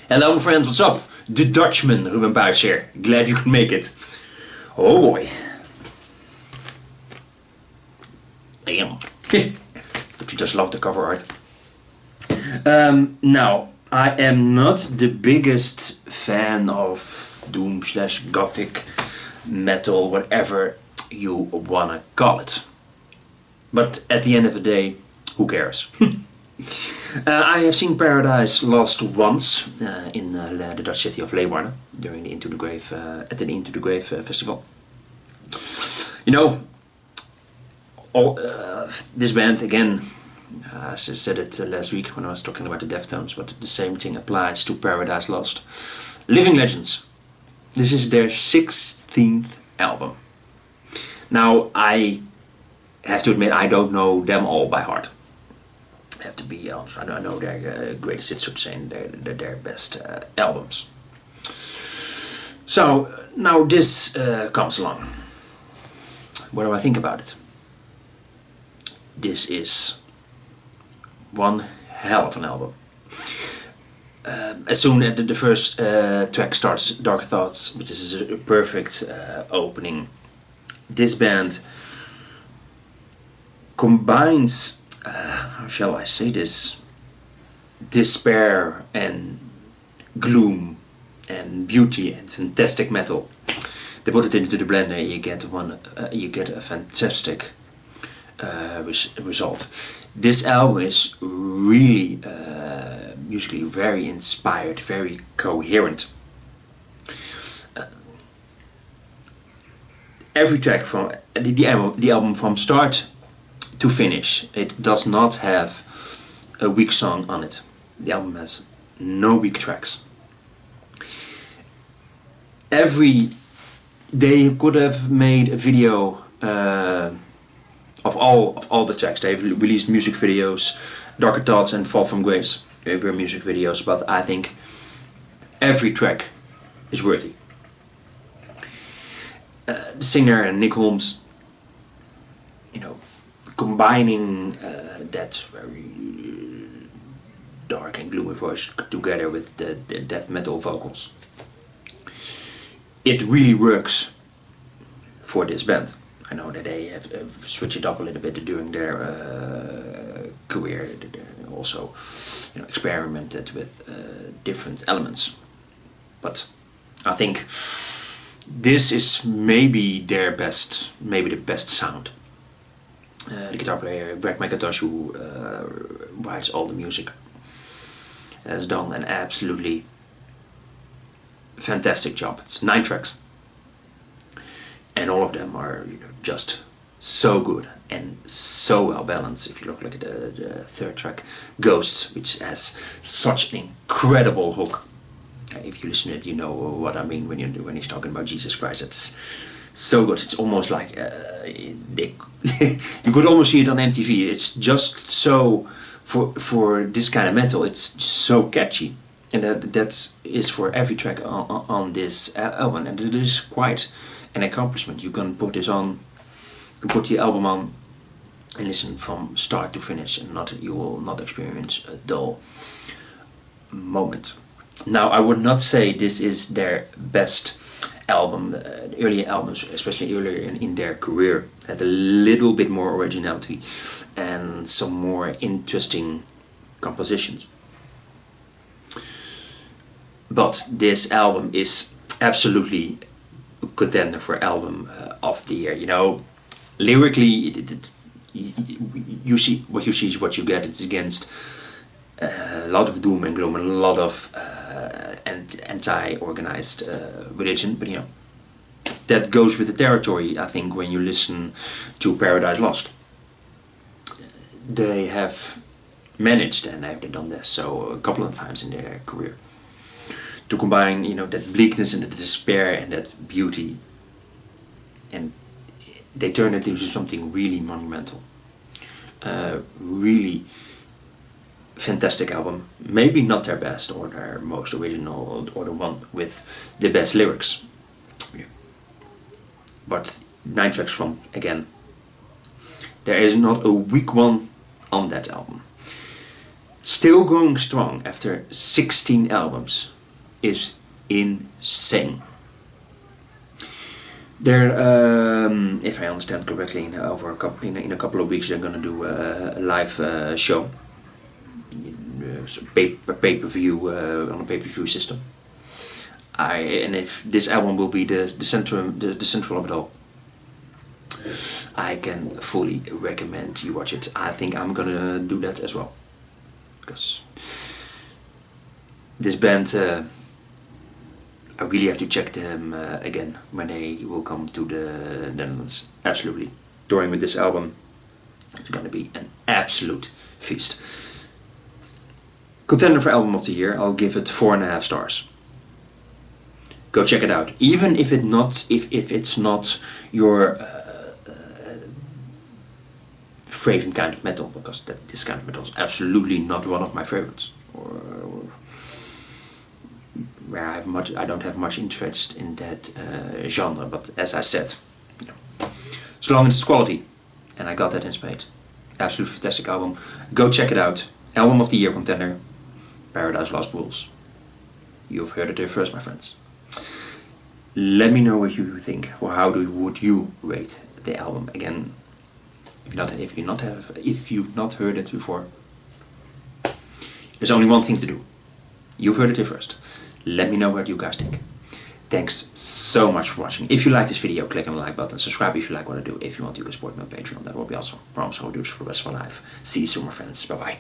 Hello friends, what's up? The Dutchman, Ruben Buijs here. Glad you could make it. Oh boy. Damn. But you just love the cover art. Now, I am not the biggest fan of doom / gothic metal, whatever you wanna call it. But at the end of the day, who cares? I have seen Paradise Lost once in the Dutch city of Leeuwarden during the Into the Grave at the Into the Grave festival. You know, this band again. I said it last week when I was talking about the Deftones, but the same thing applies to Paradise Lost. Living Legends. This is their 16th album. Now, I have to admit I don't know them all by heart. I have to be honest, I know their greatest hits, so to say, and their best albums. So, now this comes along. What do I think about it? This is one hell of an album. As soon as the first track starts, Dark Thoughts, which is a perfect opening, this band combines, how shall I say this, despair and gloom and beauty and fantastic metal. They put it into the blender, you get a fantastic result. This album is really musically very inspired, very coherent. Every track from the album from start to finish, it does not have a weak song on it. The album has no weak tracks. They could have made a video of all the tracks. They've released music videos, Darker Thoughts and Fall from Grace. They were music videos, but I think every track is worthy. The singer Nick Holmes, you know, combining that very dark and gloomy voice together with the death metal vocals. It really works for this band. I know that they have switched it up a little bit during their career. They also, you know, experimented with different elements. But I think this is maybe their best, maybe the best sound. The guitar player Greg McIntosh, who writes all the music, has done an absolutely fantastic job. It's 9 tracks, and all of them are, you know, just so good and so well balanced. If you look at the third track, Ghosts, which has such an incredible hook. If you listen to it, you know what I mean when he's talking about Jesus Christ. It's so good. It's almost like you could almost see it on MTV. It's just so for this kind of metal. It's so catchy, and that is for every track on this album. And it is quite an accomplishment. You can put this on, you can put the album on, and listen from start to finish, and you will not experience a dull moment. Now, I would not say this is their best album. Earlier albums, especially earlier in their career, had a little bit more originality and some more interesting compositions. But this album is absolutely a contender for album of the year. You know, lyrically, you see what you see is what you get. It's against a lot of doom and gloom and a lot of anti-organized religion, but you know, that goes with the territory. I think when you listen to Paradise Lost, they have managed, and they've done this so a couple of times in their career, to combine, you know, that bleakness and the despair and that beauty, and they turn it into something really monumental. Really fantastic album. Maybe not their best or their most original or the one with the best lyrics. Yeah. But 9 tracks from, again, there is not a weak one on that album. Still going strong after 16 albums. is insane. They're, if I understand correctly, in a couple of weeks they're gonna do a live show, so pay-per-view on a pay-per-view system. And if this album will be the central of it all, I can fully recommend you watch it. I think I'm gonna do that as well, because this band, I really have to check them again when they will come to the Netherlands. Absolutely. Touring with this album, it's gonna be an absolute feast. Contender for Album of the Year, I'll give it 4.5 stars. Go check it out. Even if it's not your favorite kind of metal, because this kind of metal is absolutely not one of my favorites, or where I don't have much interest in that genre. But as I said, so long as it's quality, and I got that in spades. Absolute fantastic album. Go check it out. Album of the Year contender, Paradise Lost Rules. You've heard it here first, my friends. Let me know what you think, or how would you rate the album again? If you've not heard it before, there's only one thing to do. You've heard it here first. Let me know what you guys think. Thanks so much for watching. If you like this video, click on the like button. Subscribe if you like what I do. If you want, you can support me on Patreon. That will be awesome. Promise I will do this for the rest of my life. See you soon, my friends. Bye bye.